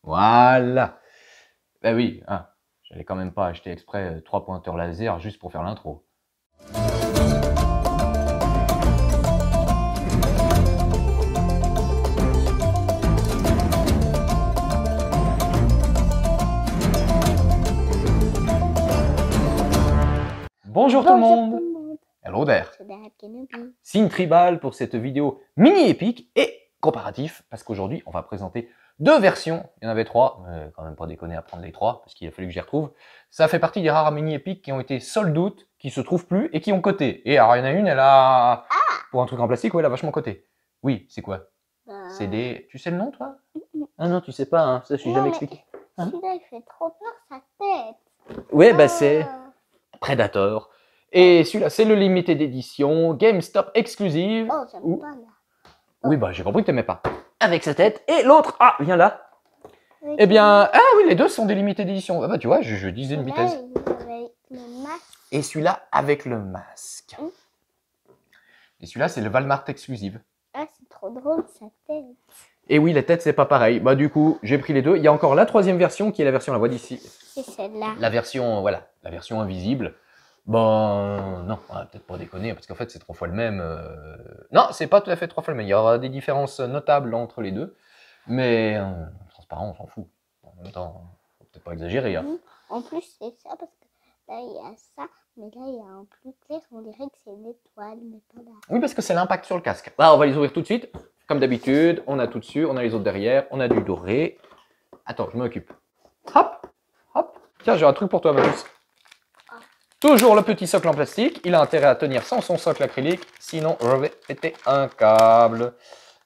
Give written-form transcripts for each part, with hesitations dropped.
Voilà. Ben oui, hein, j'allais quand même pas acheter exprès 3 pointeurs laser juste pour faire l'intro. Bonjour tout le monde. Hello there. Signe tribal pour cette vidéo mini épique et comparatif, parce qu'aujourd'hui on va présenter deux versions. Il y en avait trois, quand même pas déconner à prendre les trois, parce qu'il a fallu que j'y retrouve. Ça fait partie des rares mini épiques qui ont été sold out, qui se trouvent plus et qui ont coté. Et alors il y en a une, elle a, pour un truc en plastique, ouais, elle a vachement coté. Oui, c'est quoi? C'est des... Tu sais le nom toi? Ah non, tu sais pas, hein. Ça je suis jamais expliqué. Celui-là il fait trop peur sa tête. Ouais, bah c'est Predator. Et celui-là, c'est le limited edition, GameStop exclusive. Oh, j'aime pas là. Oui, bah j'ai compris que t'aimais pas. Avec sa tête. Et l'autre, ah, viens là. Oui, Eh bien, ah oui, les deux sont des limited edition. Ah bah tu vois, je disais une vitesse. Avec le masque. Et celui-là, avec le masque. Et celui-là, c'est le Walmart exclusive. Ah, c'est trop drôle sa tête. Et oui, la tête, c'est pas pareil. Bah du coup, j'ai pris les deux. Il y a encore la troisième version, qui est la version, la voix d'ici. C'est celle-là. La version, voilà, la version invisible. Bon, non, peut-être pas déconner, parce qu'en fait, c'est 3 fois le même. Non, c'est pas tout à fait 3 fois le même. Il y aura des différences notables entre les deux. Mais transparent, on s'en fout. En même temps, faut peut-être pas exagérer. Hein. En plus, c'est ça, parce que là, il y a ça, mais là, il y a un plus clair. On dirait que c'est une étoile, mais pas là. Oui, parce que c'est l'impact sur le casque. Là, on va les ouvrir tout de suite. Comme d'habitude, on a tout dessus, on a les autres derrière, on a du doré. Attends, je m'occupe. Hop, hop. Tiens, j'ai un truc pour toi, ma puce. Toujours le petit socle en plastique. Il a intérêt à tenir sans son socle acrylique. Sinon, je vais péter un câble.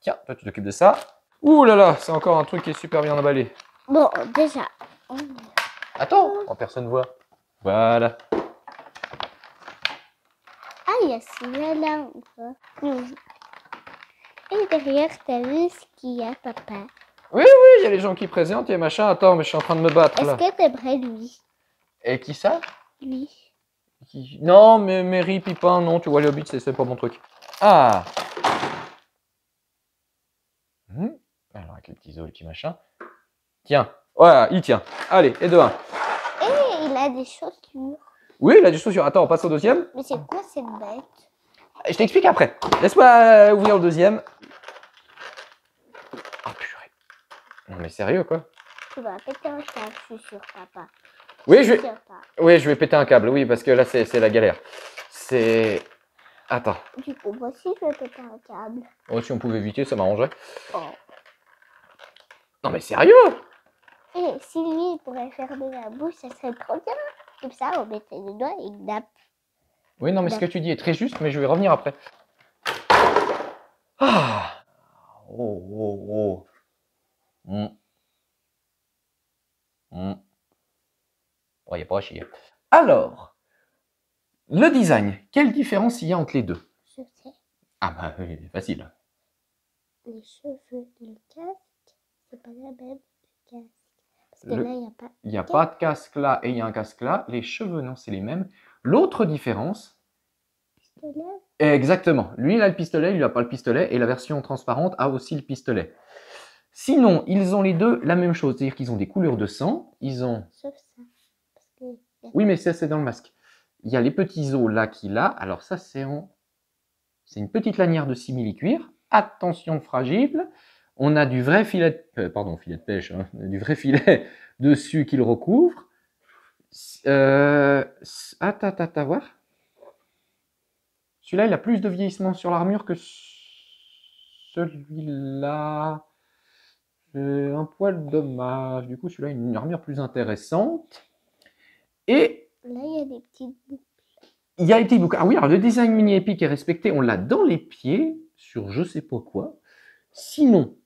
Tiens, toi, tu t'occupes de ça. Ouh là là, c'est encore un truc qui est super bien emballé. Bon, déjà. Attends, oh, personne voit. Voilà. Ah, il y a celui-là là encore. Et derrière, t'as vu ce qu'il y a, papa? Oui, il y a les gens qui présentent, il y a machin. Attends, mais je suis en train de me battre là. Est-ce que t'aimerais lui? Et qui ça? Lui. Non, mais Mary Pipin, non, tu vois, les hobbits, c'est pas mon truc. Ah. Alors, avec les petits os, les petits machins. Tiens, voilà, il tient. Allez, et de 1. Et il a des chaussures. Oui, il a des chaussures. Attends, on passe au deuxième. Mais c'est quoi cette bête? Je t'explique après. Laisse-moi ouvrir le deuxième. Oh purée. Non mais sérieux quoi. Tu vas péter un câble, je suis sûr, papa. Oui, je vais péter un câble, oui, parce que là c'est la galère. C'est... Attends. Du coup, moi aussi je vais péter un câble. Oh, si on pouvait éviter, ça m'arrangerait. Oh. Non mais sérieux? Et si lui il pourrait fermer la bouche, ça serait trop bien. Comme ça, on mettrait le doigt et il nappe. Oui, non mais ce que tu dis est très juste, mais je vais revenir après. Ah. Oh. Oh, il n'y a pas à chier. Alors, le design, quelle différence il y a entre les deux? Je sais. Ah bah oui, facile. Les cheveux et le casque, c'est pas la même casque. Parce que là, il n'y a pas... Il n'y a pas de casque là et il y a un casque là. Les cheveux, non, c'est les mêmes. L'autre différence... Pistolet. Exactement. Lui, il a le pistolet, lui, il n'a pas le pistolet. Et la version transparente a aussi le pistolet. Sinon, ils ont les deux la même chose. C'est-à-dire qu'ils ont des couleurs de sang. Ils ont... Sauf ça. Parce que... Oui, mais ça, c'est dans le masque. Il y a les petits os là qu'il a. Alors ça, c'est une petite lanière de simili-cuir. Attention fragile. On a du vrai filet de... filet de pêche. Hein, du vrai filet dessus qui le recouvre. Attends, voir. Celui-là, il a plus de vieillissement sur l'armure que celui-là. Un poil dommage. Du coup, celui-là a une armure plus intéressante. Et... là, il y a des petites boucles. Il y a les petits boucles. Ah oui, alors le design mini épique est respecté. On l'a dans les pieds, sur je sais pas quoi. Sinon,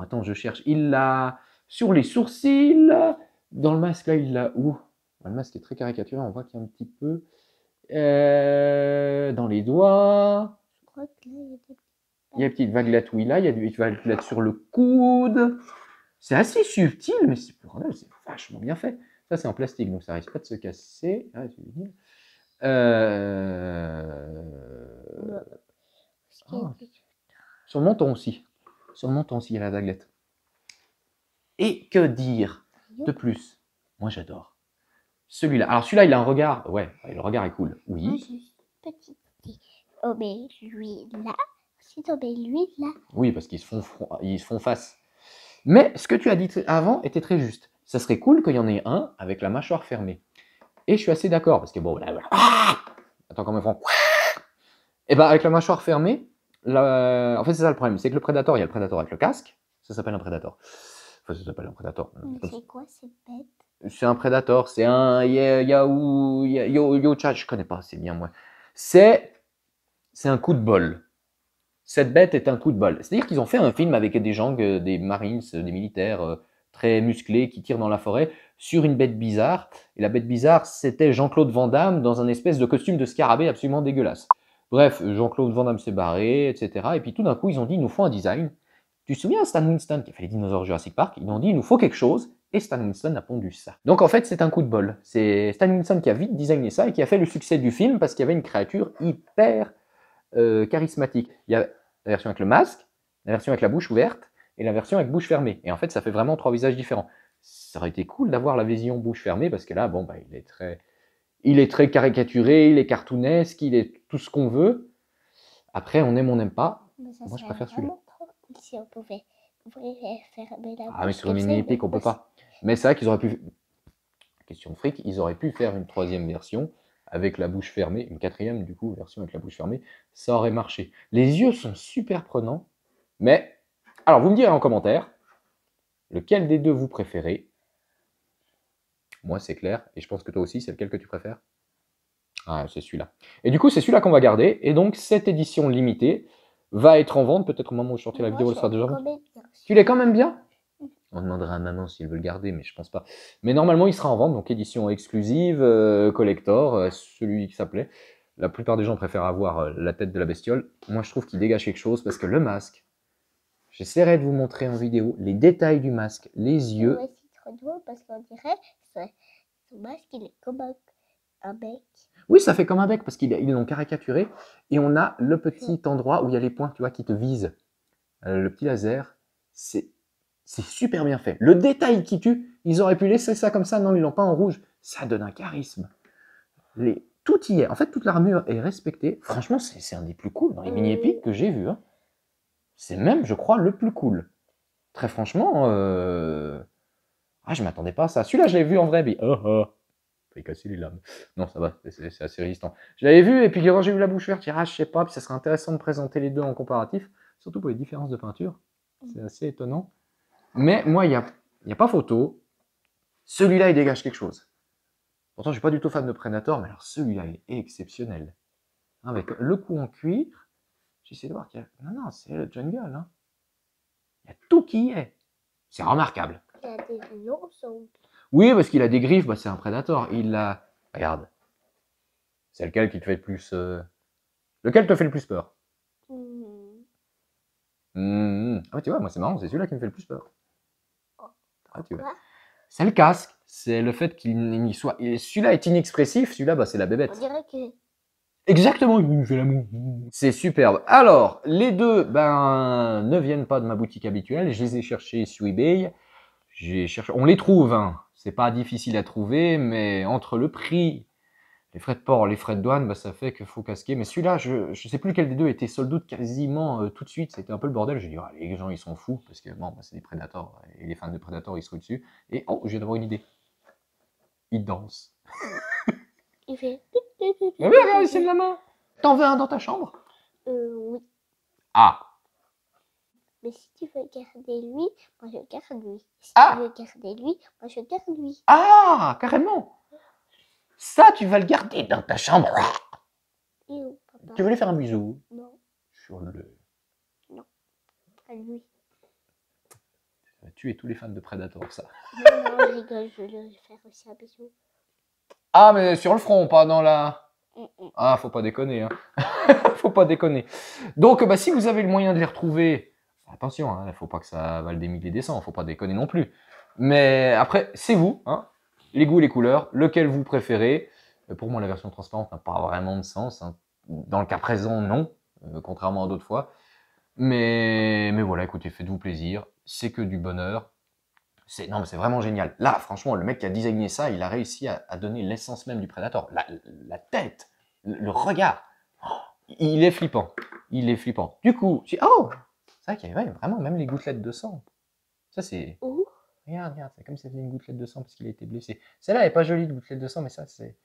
attends, je cherche. Il l'a sur les sourcils. Dans le masque, là, il l'a où? Le masque est très caricaturé. On voit qu'il y a un petit peu... dans les doigts. Je crois que là, il y a des petites... Il y a des petites vaguelettes, oui, là. Il y a des petites vaguelettes sur le coude. C'est assez subtil, mais c'est vachement bien fait. Ça, c'est en plastique, donc ça risque pas de se casser. Ah, c'est vinyle. Sur le menton aussi. Sur le menton aussi, il y a la vaguelette. Et que dire de plus? Moi, j'adore. Celui-là. Alors, celui-là, il a un regard. Ouais, le regard est cool. Moi, Oui. juste petite idée. Oh, mais lui là. Ensuite, oh, mais lui là. Oui, parce qu'ils se font face. Mais ce que tu as dit avant était très juste. Ça serait cool qu'il y en ait un avec la mâchoire fermée. Et je suis assez d'accord, parce que bon, là, attends, comment ils font? Et ben avec la mâchoire fermée, en fait, c'est ça le problème. C'est que le prédateur, il y a le prédateur avec le casque. Ça s'appelle un prédateur. Enfin, ça s'appelle un prédateur. C'est quoi cette bête? C'est un prédateur. C'est un Yo-Chat, je connais pas assez bien, moi. C'est un coup de bol. Cette bête est un coup de bol. C'est-à-dire qu'ils ont fait un film avec des gens, des Marines, des militaires très musclés qui tirent dans la forêt sur une bête bizarre. Et la bête bizarre, c'était Jean-Claude Van Damme dans un espèce de costume de scarabée absolument dégueulasse. Bref, Jean-Claude Van Damme s'est barré, etc. Et puis tout d'un coup, ils ont dit, il nous faut un design. Tu te souviens, Stan Winston qui a fait les dinosaures Jurassic Park, ils ont dit, il nous faut quelque chose. Et Stan Winston a pondu ça. Donc en fait, c'est un coup de bol. C'est Stan Winston qui a vite designé ça et qui a fait le succès du film parce qu'il y avait une créature hyper charismatique. Il y a la version avec le masque, la version avec la bouche ouverte et la version avec bouche fermée. Et en fait, ça fait vraiment 3 visages différents. Ça aurait été cool d'avoir la vision bouche fermée parce que là, bon, bah, il est très caricaturé, il est cartoonesque, il est tout ce qu'on veut. Après, on aime, on n'aime pas. Moi, je préfère celui-là. Si on pouvait fermer la bouche. Ah, mais sur le mini épique, on peut pas. Mais c'est vrai qu'ils auraient pu. Question de fric, ils auraient pu faire une 3e version avec la bouche fermée, une 4e du coup, version avec la bouche fermée, ça aurait marché. Les yeux sont super prenants, mais, alors vous me direz en commentaire, lequel des deux vous préférez? Moi c'est clair, et je pense que toi aussi, c'est lequel que tu préfères? Ah, c'est celui-là. Et du coup, c'est celui-là qu'on va garder, et donc cette édition limitée va être en vente, peut-être au moment où je sortirai la vidéo, elle sera déjà en vente. Tu l'es quand même bien? On demandera à maman s'il veut le garder, mais je pense pas. Mais normalement, il sera en vente, donc édition exclusive, collector, celui qui s'appelait. La plupart des gens préfèrent avoir la tête de la bestiole. Moi, je trouve qu'il dégage quelque chose parce que le masque, j'essaierai de vous montrer en vidéo les détails du masque, les yeux. Ouais, c'est trop drôle parce qu'on dirait que son masque, il est comme un bec. Oui, ça fait comme un bec parce qu'ils l'ont caricaturé. Et on a le petit endroit où il y a les points, tu vois, qui te visent. Le petit laser, c'est super bien fait. Le détail qui tue, ils auraient pu laisser ça comme ça. Non, ils l'ont pas en rouge. Ça donne un charisme. Tout y est. En fait, toute l'armure est respectée. Franchement, c'est un des plus cool dans les mini-épiques que j'ai vu. Hein. C'est même, je crois, le plus cool. Très franchement, ah, je m'attendais pas à ça. Celui-là, je l'ai vu en vrai. Mais fait casser les lames. Non, ça va, c'est assez résistant. Je l'avais vu, et puis quand j'ai vu la bouche verte, j'ai dit, ah, je sais pas, puis ça serait intéressant de présenter les deux en comparatif, surtout pour les différences de peinture. C'est assez étonnant. Mais moi, il n'y a pas photo. Celui-là, il dégage quelque chose. Pourtant, je suis pas du tout fan de Predator, mais alors celui-là, il est exceptionnel. Avec le cou en cuir, j'essaie de voir qu'il y a... Non, c'est le jungle. Hein. Il y a tout qui y est. C'est remarquable. Il a des longs ongles. Oui, parce qu'il a des griffes, bah, c'est un Predator. Il a... Regarde. C'est lequel qui te fait le plus... Lequel te fait le plus peur? Ah, tu vois, moi, c'est marrant, c'est celui-là qui me fait le plus peur. Ah, tu vois. C'est le casque. C'est le fait qu'il soit... Celui-là est inexpressif, celui-là, bah, c'est la bébête. On dirait que... Exactement, il me fait l'amour. C'est superbe. Alors, les deux, ben, ne viennent pas de ma boutique habituelle. Je les ai cherchés sur eBay. On les trouve, hein. C'est pas difficile à trouver, mais entre le prix, les frais de port, les frais de douane, bah, ça fait qu'il faut casquer. Mais celui-là, je sais plus lequel des deux était sold out quasiment tout de suite. C'était un peu le bordel. J'ai dit, ah, les gens, ils sont fous, parce que bon, bah, c'est des Predators. Et les fans de Predators, ils sont dessus. Et oh, je viens d'avoir une idée. Ils dansent. Il fait... Mais oui, regarde, c'est de la main. T'en veux un dans ta chambre? Oui. Ah. Mais si tu veux garder lui, moi je garde lui. Si tu veux garder lui, moi je garde lui. Ah, carrément. Ça, tu vas le garder dans ta chambre. Où, papa? Tu veux lui faire un bisou? Non. Sur le... Non, pas lui. Tu es tous les fans de Predator, ça. Non, je rigole, je veux lui faire aussi un bisou. Ah, mais sur le front, pas dans la... Ah, faut pas déconner. Hein. Faut pas déconner. Donc, bah, si vous avez le moyen de les retrouver, attention, hein, faut pas que ça vale des milliers des cents, faut pas déconner non plus. Mais après, c'est vous, hein, les goûts, les couleurs, lequel vous préférez. Pour moi, la version transparente n'a pas vraiment de sens. Hein. Dans le cas présent, non, contrairement à d'autres fois. Mais voilà, écoutez, faites-vous plaisir. C'est que du bonheur. Non, mais c'est vraiment génial. Là, franchement, le mec qui a designé ça, il a réussi à donner l'essence même du Predator. La tête, le regard. Oh, il est flippant. Il est flippant. Du coup, oh, c'est vrai qu'il y avait vraiment même les gouttelettes de sang. Ça, c'est... Regarde, c'est comme si c'était une gouttelette de sang parce qu'il a été blessé. Celle-là n'est pas jolie, de gouttelette de sang, mais ça, c'est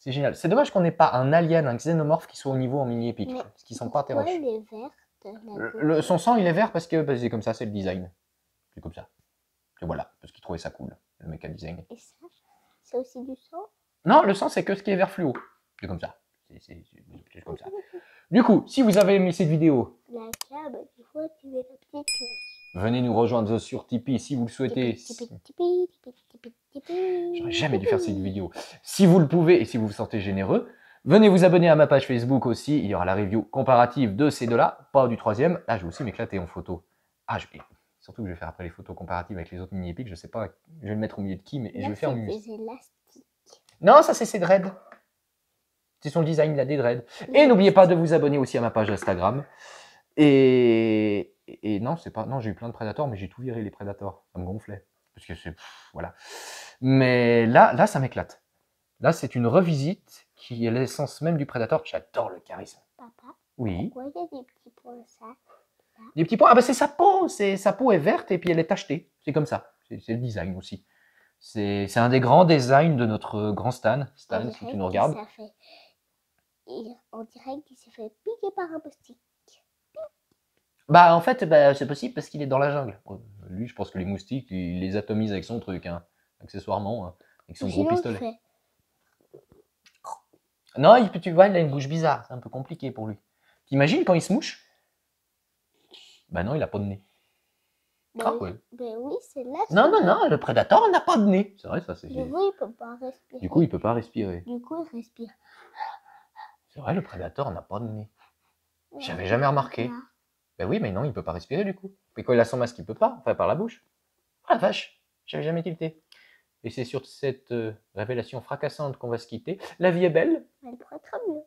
génial. C'est dommage qu'on n'ait pas un alien, un xénomorphe qui soit au niveau en mini épique. Parce qu'ils sont pas Pourquoi il est vert? Son sang, il est vert parce que c'est comme ça, c'est le design. C'est comme ça. Et voilà, parce qu'il trouvait ça cool, le mec a designé. Et ça, c'est aussi du sang? Non, le sang, c'est que ce qui est vert fluo. C'est comme ça. C'est comme ça. Du coup, si vous avez aimé cette vidéo, venez nous rejoindre sur Tipeee si vous le souhaitez. J'aurais jamais dû faire cette vidéo. Si vous le pouvez et si vous vous sentez généreux, venez vous abonner à ma page Facebook aussi. Il y aura la review comparative de ces deux-là, pas du troisième. Là, je vais aussi m'éclater en photo. Ah, surtout que je vais faire après les photos comparatives avec les autres mini épiques. Je sais pas, je vais le mettre au milieu de qui, mais je vais faire mieux. Non, ça c'est ses dreads. C'est son design, il a des dreads. Et n'oubliez pas de vous abonner aussi à ma page Instagram. Et non, c'est pas. Non, j'ai eu plein de Predators, mais j'ai tout viré les Predators. Ça me gonflait. Parce que c'est. Voilà. Mais là, ça m'éclate. Là, c'est une revisite qui est l'essence même du Predator. J'adore le charisme. Papa, oui. Pourquoi il y a des petits points ça? Des petits points. Ah, bah c'est sa peau. Sa peau est verte et puis elle est tachetée. C'est comme ça. C'est le design aussi. C'est un des grands designs de notre grand Stan. Stan, si tu nous regardes. On dirait qu'il s'est fait piquer par un moustique. Bah en fait, c'est possible parce qu'il est dans la jungle. Lui, je pense que les moustiques, il les atomise avec son truc, hein, accessoirement, hein, avec son gros pistolet. Non, tu vois, il a une bouche bizarre. C'est un peu compliqué pour lui. T'imagines quand il se mouche? Bah non, il a pas de nez. Oui, c'est là. Non, le Predator n'a pas de nez. C'est vrai, ça c'est. Du coup, il peut pas respirer. Du coup, il peut pas respirer. Du coup, il respire. C'est vrai, le Predator n'a pas de nez. J'avais jamais remarqué. Ben oui, mais non, il peut pas respirer du coup. Et quand il a son masque, il peut pas, enfin par la bouche. Ah la vache, j'avais jamais tilté. Et c'est sur cette révélation fracassante qu'on va se quitter. La vie est belle. Elle pourrait être mieux.